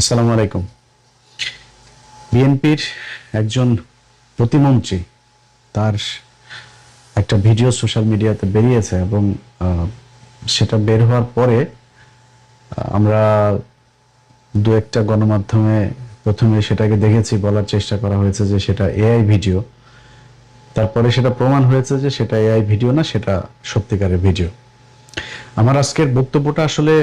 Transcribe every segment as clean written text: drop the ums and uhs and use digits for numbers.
আসসালামু আলাইকুম। বিএনপির একজন প্রতিমন্ত্রী তার একটা ভিডিও সোশ্যাল মিডিয়াতে বেরিয়েছে এবং সেটা বের হওয়ার পরে আমরা দু একটা গণমাধ্যমে প্রথমে সেটাকে দেখেছি, বলার চেষ্টা করা হয়েছে যে সেটা এআই ভিডিও। তারপরে সেটা প্রমাণ হয়েছে যে সেটা এআই ভিডিও না, সেটা সত্যিকারের ভিডিও। আমার আজকের বক্তব্যটা আসলে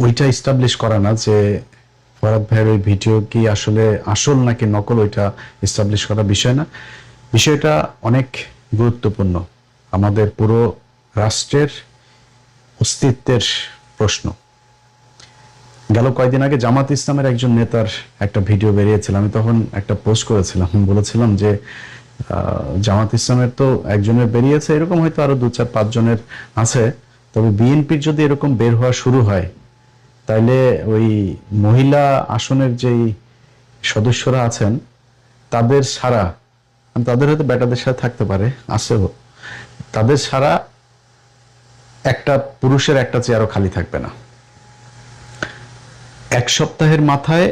ওইটা এস্টাবলিশ করা না যে ফরহাদ ভাইয়ের ওই ভিডিও কি আসলে আসল নাকি নকল, ওইটা এস্টাবলিশ করা বিষয় না। বিষয়টা অনেক গুরুত্বপূর্ণ, আমাদের পুরো রাষ্ট্রের অস্তিত্বের প্রশ্ন। গেল কয়েকদিন আগে জামাত ইসলামের একজন নেতার একটা ভিডিও বেরিয়েছিল। আমি তখন একটা পোস্ট করেছিলাম, বলেছিলাম যে জামাত ইসলামের তো একজনের বেরিয়েছে, এরকম হয়তো আরো 2-4-5 জনের আছে, তবে বিএনপির যদি এরকম বের হওয়া শুরু হয় তাইলে ওই মহিলা আসনের যেই সদস্যরা আছেন তাদের ছাড়া, তাদের হয়তো বেটাদের সাথে থাকতে পারে, আছেও, তাদের ছাড়া একটা পুরুষের একটা চেয়ারও খালি থাকবে না। এক সপ্তাহের মাথায়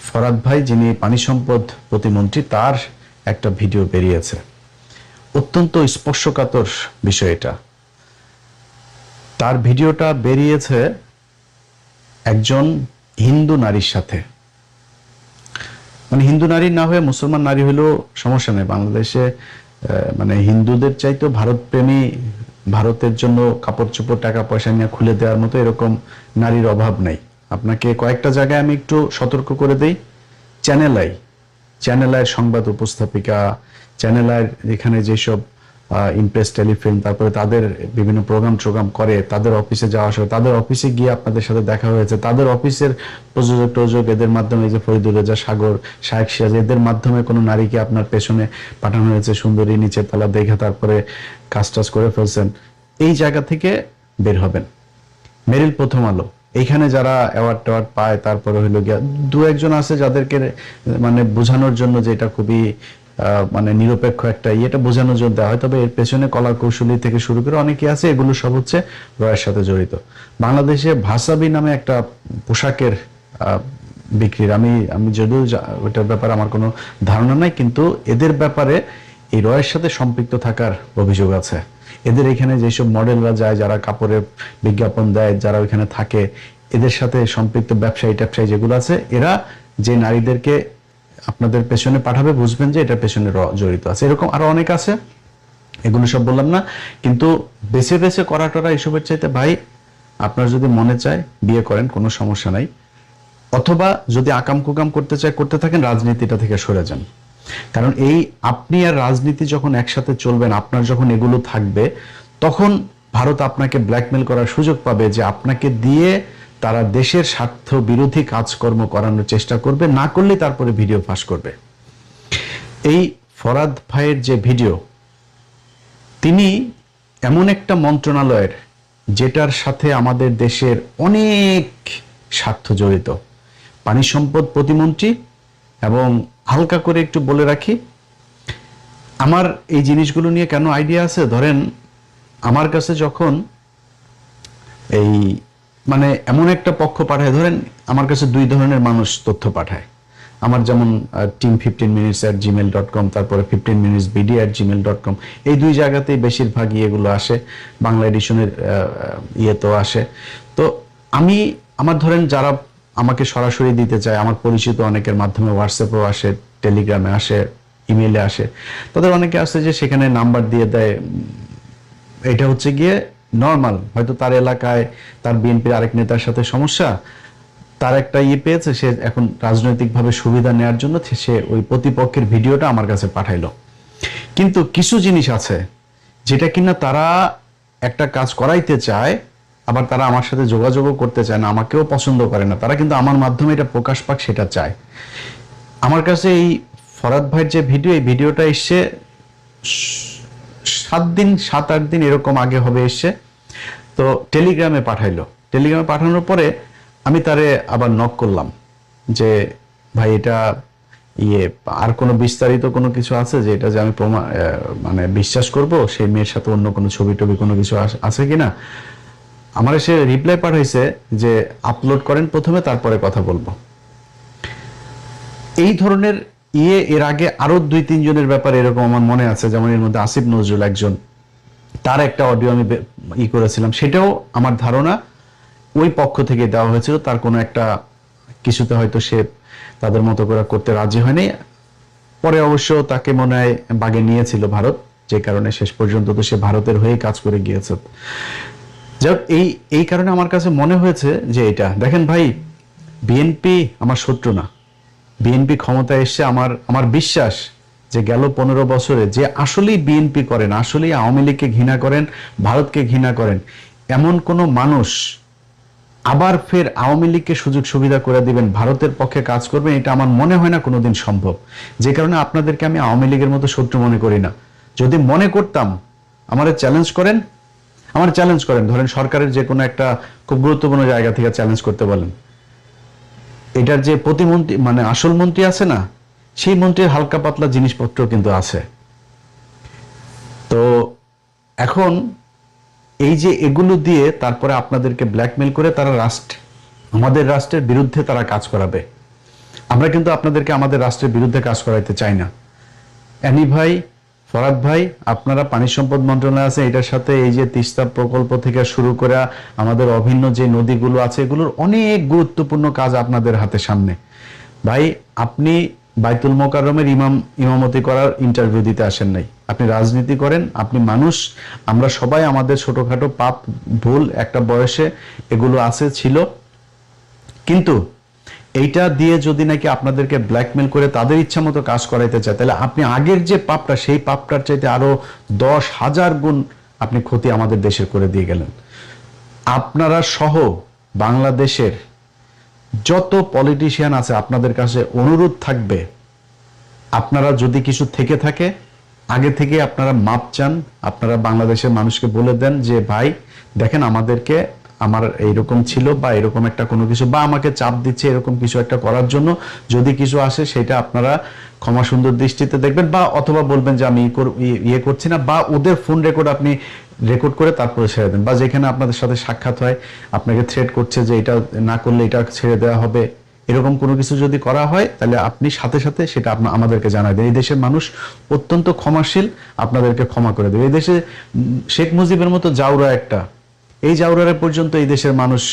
ফরহাদ ভাই, যিনি পানি সম্পদ প্রতিমন্ত্রী, তার একটা ভিডিও বেরিয়েছে। অত্যন্ত স্পর্শকাতর বিষয় এটা। তার ভিডিওটা বেরিয়েছে একজন হিন্দু নারীর সাথে, মানে হিন্দু নারী না হয়ে মুসলমান নারী হলেও সমস্যা নেই। বাংলাদেশে মানে হিন্দুদের চাইতো ভারত প্রেমী, ভারতের জন্য কাপড় চোপড় টাকা পয়সা নিয়ে খুলে দেওয়ার মতো এরকম নারীর অভাব নাই। আপনাকে কয়েকটা জায়গায় আমি একটু সতর্ক করে দেই। চ্যানেল আইয়ের সংবাদ উপস্থাপিকা, চ্যানেল আইয়ের এখানে যেসব ইমপ্রেস টেলিফিল্ম, তারপরে তাদের বিভিন্ন প্রোগ্রাম করে, তাদের অফিসে যাওয়া আসা, তাদের অফিসে গিয়ে আপনাদের সাথে দেখা হয়েছে, তাদের অফিসের প্রযোজক এদের মাধ্যমে, যে ফরিদুল রেজা সাগর, শাহেক সিরাজ, এদের মাধ্যমে কোনো নারীকে আপনার পেছনে পাঠানো হয়েছে, সুন্দরী নিচের তলা দেখে তারপরে কাজ করে ফেলছেন। এই জায়গা থেকে বের হবেন। মেরিল, প্রথম আলো, এইখানে যারা অ্যাওয়ার্ড পায়, তারপরে হইলো গিয়া দু একজন আছে যাদেরকে মানে বোঝানোর জন্য, যেটা খুবই মানে নিরপেক্ষ একটা এটা বোঝানোর জন্য দেওয়া হয়, তবে এর পেছনে কলা কৌশলী থেকে শুরু করে অনেকে আছে, এগুলো সব হচ্ছে রয়ের সাথে জড়িত। বাংলাদেশে ভাসাবি নামে একটা পোশাকের বিক্রির, আমি যদিও ওটার ব্যাপারে আমার কোনো ধারণা নাই, কিন্তু এদের ব্যাপারে এই রয়ের সাথে সম্পৃক্ত থাকার অভিযোগ আছে। এদের এখানে যেসব মডেলরা যায়, যারা কাপড়ের বিজ্ঞাপন দেয়, যারা ওইখানে থাকে, এদের সাথে সম্পৃক্ত ব্যবসায়ী যেগুলো আছে, এরা যে নারীদেরকে আপনাদের পেছনে পাঠাবে, বুঝবেন যে এটার পেছনে জড়িত আছে। এরকম আরো অনেক আছে, এগুলো সব বললাম না। কিন্তু বেছে বেছে করাটা এসবের চাইতে, ভাই আপনার যদি মনে চায় বিয়ে করেন, কোনো সমস্যা নাই, অথবা যদি আকাম কুকাম করতে চায় করতে থাকেন, রাজনীতিটা থেকে সরে যান। কারণ এই আপনি আর রাজনীতি যখন একসাথে চলবেন, আপনার যখন এগুলো থাকবে, তখন ভারত আপনাকে ব্ল্যাকমেল করার সুযোগ পাবে, যে আপনাকে দিয়ে তারা দেশের স্বার্থ বিরোধী কাজকর্ম করানোর চেষ্টা করবে, না করলে তারপরে ভিডিও ফাঁস করবে। এই ফরহাদ ভাইয়ের যে ভিডিও, তিনি এমন একটা মন্ত্রণালয়ের যেটার সাথে আমাদের দেশের অনেক স্বার্থ জড়িত, পানি সম্পদ প্রতিমন্ত্রী। এবং হালকা করে একটু বলে রাখি, আমার এই জিনিসগুলো নিয়ে কেন আইডিয়া আছে, ধরেন আমার কাছে যখন এই মানে এমন একটা পক্ষ পাঠায়, ধরেন আমার কাছে দুই ধরনের মানুষ তথ্য পাঠায়। আমার যেমন team15minutes@gmail.com, তারপরে 15minutesbd@gmail.com, এই দুই জায়গাতেই বেশিরভাগই এগুলো আসে, বাংলা এডিশনের ইয়েতেও আসে। তো আমার ধরেন যারা আমাকে সরাসরি দিতে চায়, আমার পরিচিত অনেকের মাধ্যমে হোয়াটসঅ্যাপেও আসে, টেলিগ্রামে আসে, ইমেইলে আসে, তাদের অনেকে আছে যে সেখানে নাম্বার দিয়ে দেয়। এটা হচ্ছে গিয়ে নর্মাল, হয়তো তার এলাকায় তার বিএনপির আরেক নেতার সাথে সমস্যা, তার একটা পেয়েছে, সে এখন রাজনৈতিকভাবে সুবিধা নেওয়ার জন্য সে ওই প্রতিপক্ষের ভিডিওটা আমার কাছে পাঠাইলো। কিন্তু কিছু জিনিস আছে যেটা কিনা তারা একটা কাজ করাইতে চায়, আবার তারা আমার সাথে যোগাযোগও করতে চায় না, আমাকেও পছন্দ করে না, তারা কিন্তু আমার মাধ্যমে এটা প্রকাশ পাক সেটা চায়। আমার কাছে এই ফরহাদ ভাইয়ের যে ভিডিও, এই ভিডিওটা এসছে 7-8 দিন এরকম আগে হবে এসছে। তো টেলিগ্রামে পাঠাইলো, টেলিগ্রামে পাঠানোর পরে আমি তারে আবার নক করলাম যে ভাই এটা আর কোনো বিস্তারিত কোনো কিছু আছে যে এটা যে আমি মানে বিশ্বাস করব, সেই মেয়ের সাথে অন্য কোনো ছবি টবি কোনো কিছু আছে কিনা। আমার এসে রিপ্লাই পাঠাইছে যে আপলোড করেন প্রথমে, তারপরে কথা বলবো। এই ধরনের এর আগে আরো 2-3 জনের ব্যাপারে এরকম আমার মনে আছে, যেমন এর মধ্যে আসিফ নজরুল একজন, তার একটা অডিও আমি করেছিলাম, সেটাও আমার ধারণা ওই পক্ষ থেকে দেওয়া হয়েছিল। তার কোনো একটা কিছুতে হয়তো সে তাদের মতো করে করতে রাজি হয়নি, পরে অবশ্য তাকে মনে হয় বাগে নিয়েছিল ভারত, যে কারণে শেষ পর্যন্ত তো সে ভারতের হয়ে কাজ করে গিয়েছে। যাক, এই কারণে আমার কাছে মনে হয়েছে যে এটা দেখেন ভাই, বিএনপি আমার শত্রু না। বিএনপি ক্ষমতায় এসছে, আমার বিশ্বাস যে গেল 15 বছরে যে আসলেই বিএনপি করেন, আসলেই আওয়ামী লীগকে ঘৃণা করেন, ভারতকে ঘৃণা করেন, এমন কোন মানুষ আবার ফের আওয়ামী লীগকে সুযোগ সুবিধা করে দিবেন, ভারতের পক্ষে কাজ করবেন, এটা আমার মনে হয় না কোনোদিন সম্ভব। যে কারণে আপনাদেরকে আমি আওয়ামী লীগের মতো শত্রু মনে করি না। যদি মনে করতাম, আমার চ্যালেঞ্জ করেন, ধরেন সরকারের যে কোনো একটা খুব গুরুত্বপূর্ণ জায়গা থেকে চ্যালেঞ্জ করতে বলেন, এটার যে প্রতিমন্ত্রী মানে আসল মন্ত্রী আছে না, সেই মন্ত্রীর হালকা পাতলা জিনিসপত্র কিন্তু আছে। তো এখন এই যে এগুলো দিয়ে তারপরে আপনাদেরকে ব্ল্যাকমেল করে তারা আমাদের রাষ্ট্রের বিরুদ্ধে তারা কাজ করাবে। আমরা কিন্তু আপনাদেরকে আমাদের রাষ্ট্রের বিরুদ্ধে কাজ করাইতে চাই না। অ্যানি ভাই, ফরাদ ভাই, আপনারা পানি সম্পদ মন্ত্রণালয় আছে, এটার সাথে এই যে তিস্তা প্রকল্প থেকে শুরু করে আমাদের অভিন্ন যে নদীগুলো আছে, এগুলোর অনেক গুরুত্বপূর্ণ কাজ আপনাদের হাতে সামনে। ভাই, আপনি বাইতুল মোকাররমের ইমামতি করার ইন্টারভিউ দিতে আসেন নাই, আপনি রাজনীতি করেন, আপনি মানুষ। আমরা সবাই আমাদের ছোটখাটো পাপ ভুল একটা বয়সে এগুলো ছিল, কিন্তু এইটা দিয়ে যদি নাকি আপনাদেরকে ব্ল্যাকমেল করে তাদের ইচ্ছা মতো কাজ করাইতে চায়, তাহলে আপনি আগের যে পাপটা, সেই পাপটার চাইতে আরো 10,000 গুণ আপনি ক্ষতি আমাদের দেশের করে দিয়ে গেলেন। আপনারা সহ বাংলাদেশের যত পলিটিশিয়ান আছে, আপনাদের কাছে অনুরোধ থাকবে, আপনারা যদি কিছু থেকে থাকে আগে থেকে আপনারা মাপ চান, আপনারা বাংলাদেশের মানুষকে বলে দেন যে ভাই দেখেন, আমার এইরকম ছিল বা এরকম একটা কোনো কিছু, বা আমাকে চাপ দিচ্ছে এরকম কিছু একটা করার জন্য, যদি কিছু আসে সেটা আপনারা ক্ষমা সুন্দর দৃষ্টিতে দেখবেন, বা অথবা বলবেন যে আমি ইয়ে করছি না, বা ওদের ফোন রেকর্ড আপনি রেকর্ড করে তারপরে ছেড়ে দেন, বা যেখানে আপনাদের সাথে সাক্ষাৎ হয় আপনাকে থ্রেট করছে যে এটা না করলে এটা ছেড়ে দেওয়া হবে, এরকম কোনো কিছু যদি করা হয় তাহলে আপনি সাথে সাথে সেটা আমাদেরকে জানাই দেন। এই দেশের মানুষ অত্যন্ত ক্ষমাশীল, আপনাদেরকে ক্ষমা করে দেবে। এই দেশে শেখ মুজিবের মতো জাউরা একটা, এই জাউরারে পর্যন্ত এই দেশের মানুষ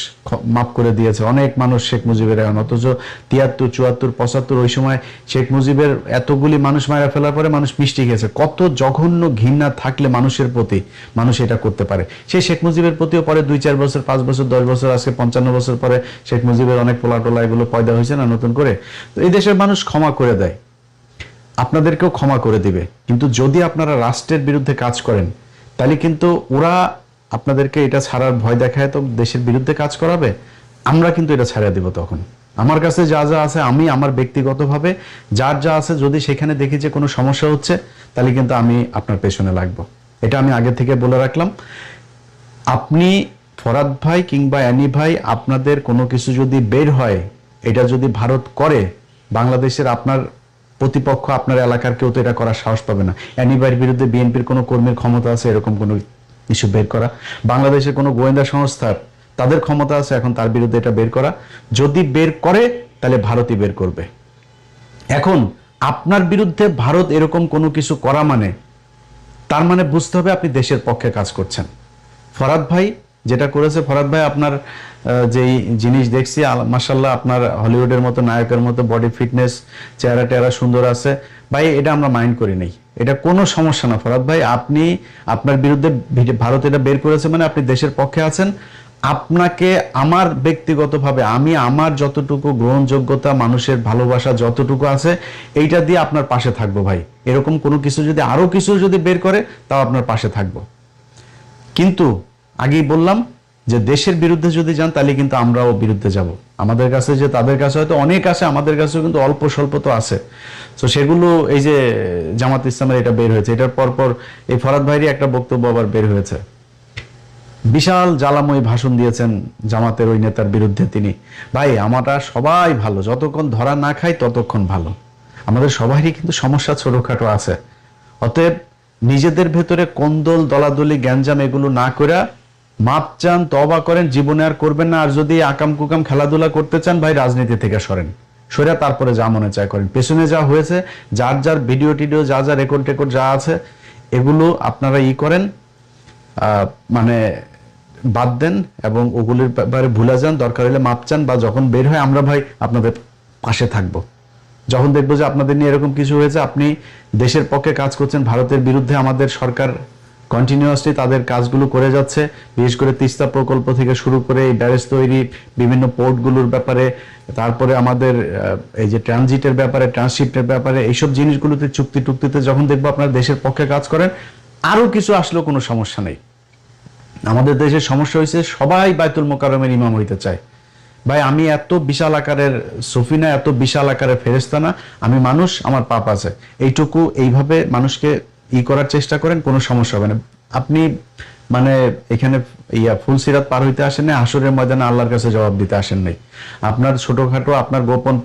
মাফ করে দিয়েছে, অনেক মানুষ শেখ মুজিবের, অথচ 73, 74, 75 ওই সময় শেখ মুজিবের এতগুলি মানুষ মারা ফেলার পরে মানুষ মিষ্টি খেয়েছে। কত জঘন্য ঘৃণা থাকলে মানুষের প্রতি মানুষ এটা করতে পারে। সেই শেখ মুজিবের প্রতিও পরে 2-4 বছর, 5 বছর, 10 বছর, আজকে 55 বছর পরে শেখ মুজিবের অনেক পোলাটোলা এগুলো পয়দা হয়েছে না নতুন করে। তো এই দেশের মানুষ ক্ষমা করে দেয়, আপনাদেরকেও ক্ষমা করে দিবে। কিন্তু যদি আপনারা রাষ্ট্রের বিরুদ্ধে কাজ করেন, তাহলে কিন্তু ওরা আপনাদেরকে এটা ছাড়ার ভয় দেখায় তো দেশের বিরুদ্ধে কাজ করাবে, আমরা কিন্তু এটা ছাড়িয়ে দিব। তখন আমার কাছে যা যা আছে, আমি আমার ব্যক্তিগতভাবে যার যা আছে, যদি সেখানে দেখি যে কোনো সমস্যা হচ্ছে, তাহলে কিন্তু আমি আপনার পেছনে লাগবো। এটা আমি আগে থেকে বলে রাখলাম। আপনি ফরাদ ভাই কিংবা অ্যানি ভাই, আপনাদের কোনো কিছু যদি বের হয়, এটা যদি ভারত করে, বাংলাদেশের আপনার প্রতিপক্ষ, আপনার এলাকার কেউ তো এটা করার সাহস পাবে না। অ্যানি ভাইয়ের বিরুদ্ধে বিএনপির কোনো কর্মীর ক্ষমতা আছে এরকম কোনো ইস্যু বের করা? বাংলাদেশের কোনো গোয়েন্দা সংস্থার তাদের ক্ষমতা আছে এখন তার বিরুদ্ধে এটা বের করা? যদি বের করে তাহলে ভারতই বের করবে। এখন আপনার বিরুদ্ধে ভারত এরকম কোনো কিছু করা মানে, তার মানে বুঝতে হবে আপনি দেশের পক্ষে কাজ করছেন। ফরাদ ভাই যেটা করেছে, ফরাদ ভাই আপনার যেই জিনিস দেখছি, মাশাআল্লাহ, আপনার হলিউডের মতো নায়কের মতো বডি ফিটনেস, চেহারা টেহারা সুন্দর আছে ভাই, এটা আমরা মাইন্ড করি নাই, এটা কোনো সমস্যা না। ফরাদ ভাই, আপনি আপনার বিরুদ্ধে ভারত এটা বের করেছে মানে আপনি দেশের পক্ষে আছেন। আপনাকে আমার ব্যক্তিগতভাবে, আমি আমার যতটুকু গ্রহণযোগ্যতা, মানুষের ভালোবাসা যতটুকু আছে, এইটা দিয়ে আপনার পাশে থাকবো ভাই। এরকম কোনো কিছু যদি আরো কিছু যদি বের করে, তাও আপনার পাশে থাকবো। কিন্তু আগেই বললাম যে দেশের বিরুদ্ধে যদি যান, তাহলে কিন্তু আমরাও বিরুদ্ধে যাব। আমাদের কাছে যে তাদের কাছে হয়তো অনেক আছে, আমাদের কাছেও কিন্তু অল্প স্বল্প তো আছে। তো সেগুলো, এই যে জামাত ইসলামের এটা বের হয়েছে, এটার পরপর এই ফরাদ ভাইয়েরই একটা বক্তব্য আবার বের হয়েছে, বিশাল জ্বালাময়ী ভাষণ দিয়েছেন জামাতের ওই নেতার বিরুদ্ধে তিনি। ভাই, আমরা সবাই ভালো, যতক্ষণ ধরা না খাই ততক্ষণ ভালো। আমাদের সবারই কিন্তু সমস্যা ছোটখাটো আছে। অতএব নিজেদের ভেতরে কোন্দল, দলাদলি, গ্যাঞ্জাম এগুলো না করে মাপ চান, তওবা করেন, জীবনে আর করবেন না। আর যদি আকাম কুকাম খেলাধুলা করতে চান ভাই, রাজনীতি থেকে সরেন, সরে তারপরে যা মনে চায় করেন। পেছনে যা হয়েছে, যার যার ভিডিও টিডিও যা যা রেকর্ড টেকর্ড যা আছে, এগুলো আপনারা করেন, মানে বাদ দেন এবং ওগুলির ব্যাপারে ভুলে যান। দরকার হলে মাপ চান, বা যখন বের হয় আমরা ভাই আপনাদের পাশে থাকবো। যখন দেখবো যে আপনাদের নিয়ে এরকম কিছু হয়েছে, আপনি দেশের পক্ষে কাজ করছেন, ভারতের বিরুদ্ধে আমাদের সরকার কন্টিনিউয়াসলি তাদের কাজগুলো করে যাচ্ছে, বিশেষ করে তিস্তা প্রকল্প থেকে শুরু করে এই ব্যারেজ তৈরি, বিভিন্ন পোর্টগুলোর ব্যাপারে, তারপরে আমাদের এই যে ট্রানজিটের ব্যাপারে, ট্রান্সশিপ্টের ব্যাপারে, এইসব জিনিসগুলোতে চুক্তি টুক্তিতে যখন দেখবো আপনারা দেশের পক্ষে কাজ করেন, আরো কিছু আসলেও কোনো সমস্যা নেই। আমাদের দেশের সমস্যা হয়েছে সবাই বাইতুল মোকাররমের ইমাম হইতে চায়। ভাই আমি এত বিশাল আকারের সফিনা, এত বিশাল আকারের ফেরেশতা না, আমি মানুষ, আমার পাপ আছে, এইটুকু এইভাবে মানুষকে করার চেষ্টা করেন, কোনো সমস্যা হবে না। আপনি মানে এখানে ফুল সিরাত পার হইতে আসেন না, হাসরের ময়দানে আল্লাহর কাছে জবাব দিতে আসেন নাই। আপনার ছোটখাটো আপনার গোপন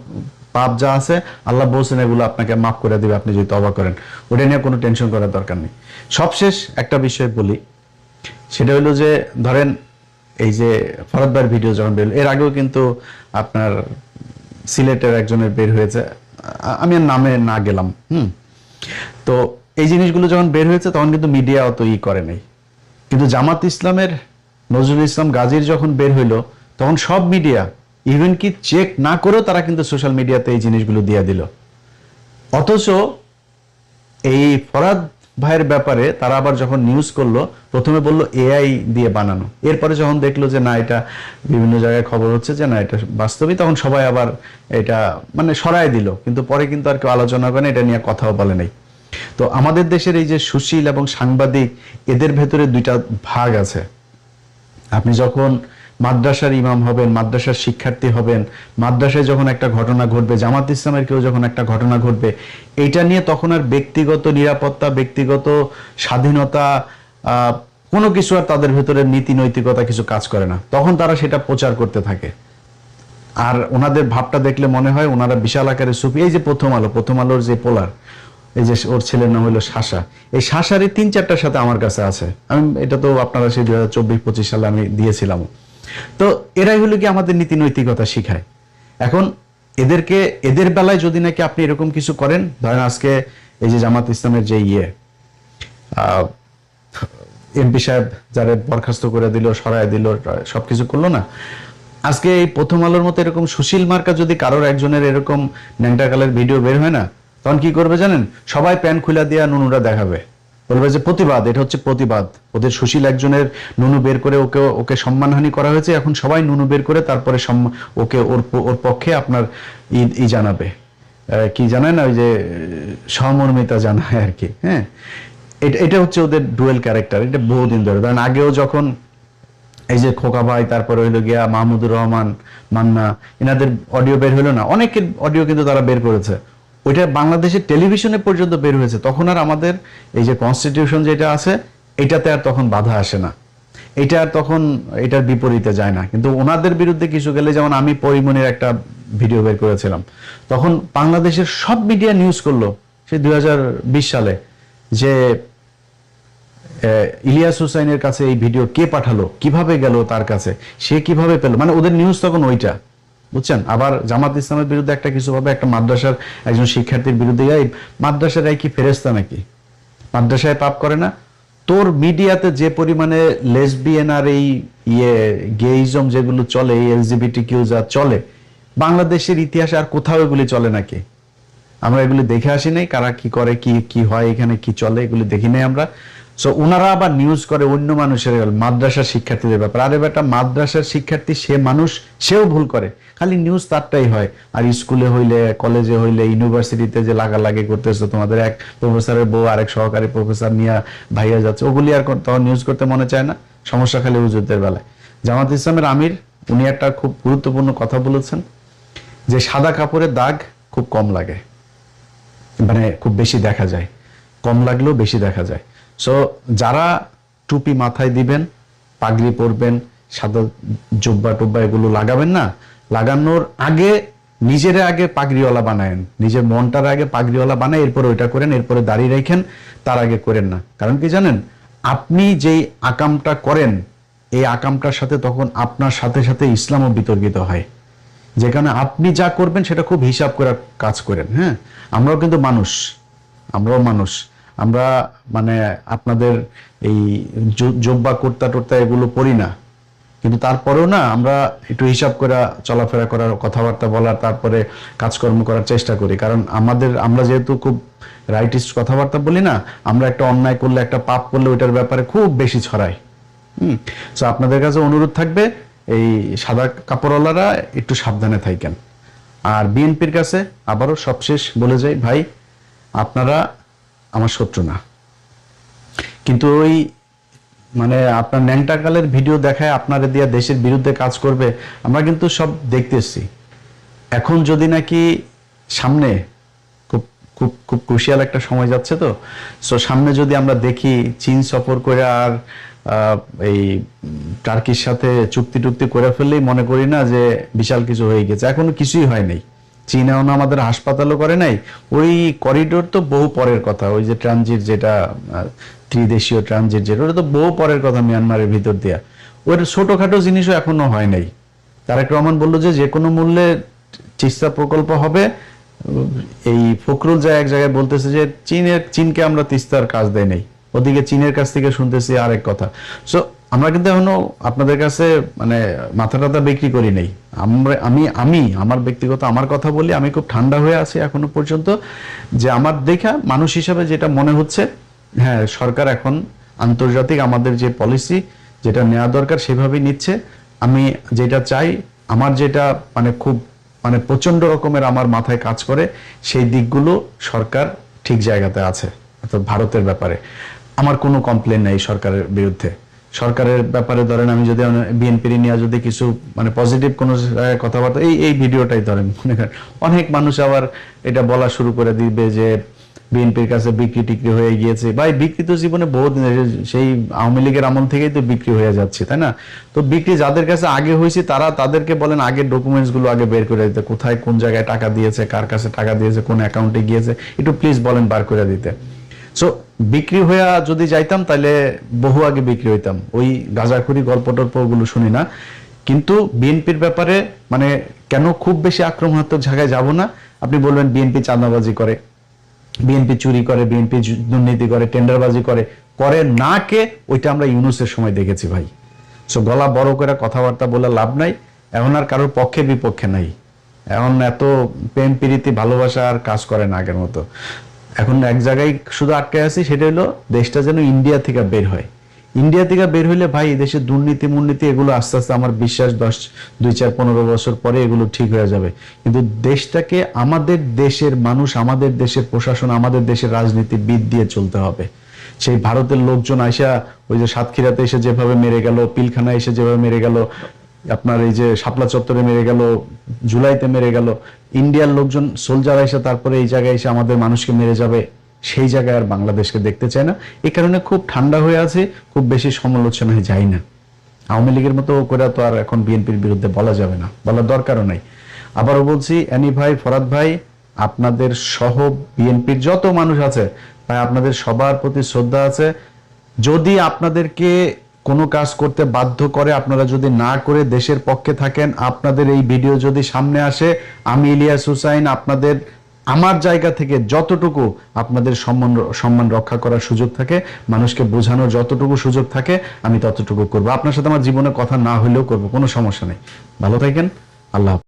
পাপ যা আছে, আল্লাহ বলছেন এগুলো আপনাকে মাফ করে দিবে আপনি যদি তওবা করেন, ওটা নিয়ে কোনো টেনশন করার দরকার নেই। সবশেষ একটা বিষয় বলি, সেটা হলো যে ধরেন এই যে ফরহাদ ভাইয়ের ভিডিও যখন বের, এর আগেও কিন্তু আপনার সিলেটের একজনের বের হয়েছে, আমি আর নামে না গেলাম। তো এই জিনিসগুলো যখন বের হয়েছে তখন কিন্তু মিডিয়া অত করে নাই, কিন্তু জামাত ইসলামের নজরুল ইসলাম গাজীর যখন বের হইলো, তখন সব মিডিয়া ইভেন কি চেক না করেও তারা কিন্তু সোশ্যাল মিডিয়াতে এই জিনিসগুলো দিয়ে দিল। অথচ এই ফরহাদ ভাইয়ের ব্যাপারে তারা আবার যখন নিউজ করলো, প্রথমে বললো এআই দিয়ে বানানো, এরপরে যখন দেখলো যে না এটা বিভিন্ন জায়গায় খবর হচ্ছে যে না এটা বাস্তবিক, তখন সবাই আবার এটা মানে সরায় দিল, কিন্তু পরে কিন্তু আর কেউ আলোচনা করে, এটা নিয়ে কথাও বলে নাই। তো আমাদের দেশের এই যে সুশীল এবং সাংবাদিক, এদের ভেতরে দুইটা ভাগ আছে। আপনি যখন মাদ্রাসার ইমাম হবেন, মাদ্রাসার শিক্ষার্থী হবেন, মাদ্রাসায় যখন একটা ঘটনা ঘটবে, জামাত ইসলামের কেউ যখন একটা ঘটনা ঘটবে, এইটা নিয়ে তখন আর ব্যক্তিগত নিরাপত্তা, ব্যক্তিগত স্বাধীনতা, কোনো কিছু আর তাদের ভেতরে নীতি নৈতিকতা কিছু কাজ করে না, তখন তারা সেটা প্রচার করতে থাকে। আর ওনাদের ভাবটা দেখলে মনে হয় ওনারা বিশাল আকারে সুফি। এই যে প্রথম আলোর যে পোলার, এই যে ওর ছেলের নাম হলো শাসা, এই শাসারই 3-4টার সাথে আমার কাছে আছে, আমি এটা তো আপনারা সেই 2024-25 সালে আমি দিয়েছিলাম। তো এরাই হলো কি আমাদের নীতি নৈতিকতা শিখায়। এখন এদের বেলায় যদি নাকি আপনি এরকম কিছু করেন, ধরেন আজকে এই যে জামাত ইসলামের যে এমপি সাহেব যারা বরখাস্ত করে দিল, সরায় দিল, সবকিছু করলো না, আজকে এই প্রথম আলোর মতো এরকম সুশীল মার্কা যদি কারোর একজনের এরকম ন্যাংটাকালের ভিডিও বের হয় না, তখন কি করবে জানেন? সবাই প্যান খুলা দিয়া নুনুরা দেখাবে, বলবে যে প্রতিবাদ, এটা হচ্ছে প্রতিবাদ, ওদের সুশীল একজনের নুনু বের করে ওকে সম্মানহানি করা হয়েছে, এখন সবাই নুনু বের করে তারপরে ওকে ওর পক্ষে আপনার জানাবে, কি জানায় না, ওই যে সহমর্মিতা জানায় আর কি। হ্যাঁ, এটা হচ্ছে ওদের ডুয়েল ক্যারেক্টার, এটা বহুদিন ধরে। কারণ আগেও যখন এই যে খোকা ভাই, তারপরে হইলো গিয়া মাহমুদুর রহমান মান্না, এনাদের অডিও বের হলো না, অনেকের অডিও কিন্তু তারা বের করেছে, ওইটা বাংলাদেশের টেলিভিশনে পর্যন্ত বের হয়েছে, তখন আর আমাদের এই যে কনস্টিটিউশন যেটা আছে এটাতে আর তখন বাধা আসে না, এটা আর তখন এটার বিপরীতে যায় না। কিন্তু ওনাদের বিরুদ্ধে কিছু গেলে, যেমন আমি পরিমণির একটা ভিডিও বের করেছিলাম, তখন বাংলাদেশের সব মিডিয়া নিউজ করলো সেই 2020 সালে যে ইলিয়াস হুসাইনের কাছে এই ভিডিও কে পাঠালো, কিভাবে গেল তার কাছে, সে কিভাবে পেল, মানে ওদের নিউজ তখন ওইটা, বুঝছেন। আবার জামাত ইসলামের বিরুদ্ধে একটা কিছু ভাবে, একটা মাদ্রাসার একজন শিক্ষার্থীর বিরুদ্ধে, এই মাদ্রাসার কি ফেরেস্তা নাকি, মাদ্রাসায় পাপ করে না? তোর মিডিয়াতে যে পরিমাণে লেসবিয়ান আর এই গেইজম যেগুলো চলে, এই এলজিবিটি কিউ যা চলে, বাংলাদেশের ইতিহাসে আর কোথাও এগুলি চলে নাকি? আমরা এগুলি দেখে আসি নাই, কারা কি করে, কি হয়, এখানে কি চলে, এগুলি দেখি নাই আমরা। সো ওনারা আবার নিউজ করে অন্য মানুষের, মাদ্রাসার শিক্ষার্থীদের ব্যাপার। আরে বেটা, মাদ্রাসার শিক্ষার্থী সে মানুষ, সেও ভুল করে, খালি নিউজ তারটাই হয়। আর স্কুলে হইলে, কলেজে হইলে, ইউনিভার্সিটিতে যে লাগালাগি করতেছে, তোমাদের এক প্রফেসরের বউ আরেক সহকারী প্রফেসর নিয়ে ভাইয়া যাচ্ছে, ওগুলি আর তখন নিউজ করতে মনে চায় না। সমস্যা খালি হুজুরদের বেলায়। জামাত ইসলামের আমির উনি একটা খুব গুরুত্বপূর্ণ কথা বলেছেন, যে সাদা কাপড়ের দাগ খুব কম লাগে, মানে খুব বেশি দেখা যায়, কম লাগলেও বেশি দেখা যায়। সো যারা টুপি মাথায় দিবেন, পাগড়ি পরবেন, সাদা জুব্বা টুব্বা এগুলো লাগাবেন না, লাগানোর আগে নিজের আগে পাগড়িওয়ালা বানায়েন, নিজের মনটার আগে পাগড়িওয়ালা বানায়, এরপরে ওইটা করেন, এরপরে দাড়ি রেখেন, তার আগে করেন না। কারণ কি জানেন, আপনি যেই আকামটা করেন এই আকামটার সাথে তখন আপনার সাথে সাথে ইসলামও বিতর্কিত হয়, যেখানে আপনি যা করবেন সেটা খুব হিসাব করে কাজ করেন। হ্যাঁ, আমরাও কিন্তু মানুষ, আমরাও মানুষ, আমরা মানে আপনাদের এই জব্বা কুর্তা টুর্তা এগুলো পড়ি না, কিন্তু তারপরেও না আমরা একটু হিসাব করে চলাফেরা করার, কথাবার্তা বলার, তারপরে কাজকর্ম করার চেষ্টা করি। কারণ আমরা যেহেতু খুব রাইটিস্ট কথাবার্তা বলি না, আমরা একটা অন্যায় করলে, একটা পাপ করলে ওইটার ব্যাপারে খুব বেশি ছড়াই। তো আপনাদের কাছে অনুরোধ থাকবে এই সাদা কাপড়ওয়ালারা একটু সাবধানে থাকেন। আর বিএনপির কাছে আবারও সবশেষ বলে যাই, ভাই আপনারা আমার শত্রু না, কিন্তু ওই মানে আপনার ন্যাংটাকালের ভিডিও দেখায় আপনারা দিয়ে দেশের বিরুদ্ধে কাজ করবে, আমরা কিন্তু সব দেখতেছি। এখন যদি নাকি সামনে খুব খুব খুব ক্রুশিয়াল একটা সময় যাচ্ছে, তো সো সামনে যদি আমরা দেখি চীন সফর করে আর এই টার্কির সাথে চুক্তি টুক্তি করে ফেললেই মনে করি না যে বিশাল কিছু হয়ে গেছে। এখনো কিছুই হয় নাই, চীন এখনো আমাদের হাসপাতালও করে নাই। ওই করিডোর তো বহু পরের কথা, ওই যে ট্রানজিট যেটা ত্রিদেশীয় ট্রানজিট যেটা, ওটা তো বহু পরের কথা, মিয়ানমারের ভিতর দিয়া ওই ছোটখাটো জিনিসও এখনো হয় নাই। তারেক রহমান বললো যে কোনো মূল্যে তিস্তা প্রকল্প হবে। এই ফখরুল যা এক জায়গায় বলতেছে যে চীনকে আমরা তিস্তার কাজ দেয় নাই, ওদিকে চীনের কাছ থেকে শুনতেছি আরেক কথা। সো আমরা কিন্তু এখনো আপনাদের কাছে মানে মাথা টাথা বিক্রি করি নাই। আমি আমার ব্যক্তিগত আমার কথা বলি, আমি খুব ঠান্ডা হয়ে আছি এখনো পর্যন্ত, যে আমার দেখা মানুষ হিসাবে যেটা মনে হচ্ছে, হ্যাঁ সরকার এখন আন্তর্জাতিক আমাদের যে পলিসি যেটা নেওয়া দরকার সেভাবেই নিচ্ছে। আমি যেটা চাই, আমার যেটা মানে খুব মানে প্রচন্ড রকমের আমার মাথায় কাজ করে, সেই দিকগুলো সরকার ঠিক জায়গাতে আছে। অর্থাৎ ভারতের ব্যাপারে আমার কোনো কমপ্লেন নেই সরকারের বিরুদ্ধে। সরকারের ব্যাপারে ধরেন আমি যদি বিএনপি নিয়ে যদি কিছু মানে পজিটিভ কোনো কথাবার্তা, এই ভিডিওটাই ধরেন মনে করেন অনেক মানুষ আবার এটা বলা শুরু করে দিবে যে বিএনপির কাছে বিক্রি টিক্রি হয়ে গিয়েছে। ভাই বিক্রি তো জীবনে বহু দিন, সেই আওয়ামী লীগের আমল থেকেই তো বিক্রি হয়ে যাচ্ছে, তাই না? তো বিক্রি যাদের কাছে আগে হয়েছে তাদেরকে বলেন আগের ডকুমেন্টস গুলো আগে বের করে দিতে, কোথায় কোন জায়গায় টাকা দিয়েছে, কার কাছে টাকা দিয়েছে, কোন অ্যাকাউন্টে গিয়েছে, একটু প্লিজ বলেন বার করে দিতে। সো বিক্রি হয়ে যদি যাইতাম তাহলে বহু আগে বিক্রি হইতাম, ওই গাঁজাখুরি গল্প টল্প ওগুলো শুনি না। কিন্তু বিএনপির ব্যাপারে মানে কেন খুব বেশি আক্রমণাত্মক জায়গায় যাব না। আপনি বলবেন বিএনপি চাঁদাবাজি করে, বিএনপি চুরি করে, বিএনপি দুর্নীতি করে, টেন্ডারবাজি করে, করে না কে, ওইটা আমরা ইউনূসের সময় দেখেছি ভাই। সো গলা বড় করে কথাবার্তা বলে লাভ নাই, এখন আর কারোর পক্ষে বিপক্ষে নাই, এখন এত প্রেম প্রীতি ভালোবাসা আর কাজ করে না আগের মতো। এখন এক জায়গায় শুধু আটকে আছি, সেটা হলো দেশটা যেন ইন্ডিয়া থেকে বের হয়। ইন্ডিয়া থেকে বের হইলে ভাই এই দেশের দুর্নীতি মুর্নীতি এগুলো আস্তে আস্তে আমার বিশ্বাস 2, 4, 15 বছর পরে এগুলো ঠিক হয়ে যাবে। কিন্তু দেশটাকে আমাদের দেশের মানুষ, আমাদের দেশের প্রশাসন, আমাদের দেশের রাজনীতিবিদ দিয়ে চলতে হবে। সেই ভারতের লোকজন আইসা ওই যে সাতক্ষীরাতে এসে যেভাবে মেরে গেল, পিলখানা এসে যেভাবে মেরে গেল, আপনার এই যে শাপলা চত্বরে মেরে গেল, জুলাইতে মেরে গেল, ইন্ডিয়ার লোকজন সোলজার এসে তারপরে এই জায়গায় এসে আমাদের মানুষকে মেরে যাবে, সেই জায়গায় আর বাংলাদেশকে দেখতে চায় না। এই কারণে খুব ঠান্ডা হয়ে আছে, খুব বেশি সমালোচনায় যাই না। আওয়ামী লীগের মতো করে তো আর এখন বিএনপির বিরুদ্ধে বলা যাবে না, বলার দরকারও নাই। আবারও বলছি, অ্যানি ভাই, ফরাদ ভাই, আপনাদের সহ বিএনপির যত মানুষ আছে ভাই, আপনাদের সবার প্রতি শ্রদ্ধা আছে। যদি আপনাদেরকে কোনো কাজ করতে বাধ্য করে, আপনারা যদি না করে দেশের পক্ষে থাকেন, আপনাদের এই ভিডিও যদি সামনে আসে, আমি ইলিয়াস হুসাইন আপনাদের আমার জায়গা থেকে যতটুকু আপনাদের সম্মান রক্ষা করার সুযোগ থাকে, মানুষকে বোঝানোর যতটুকু সুযোগ থাকে, আমি ততটুকু করবো। আপনার সাথে আমার জীবনে কথা না হলেও করবো, কোনো সমস্যা নেই। ভালো থাকেন, আল্লাহ।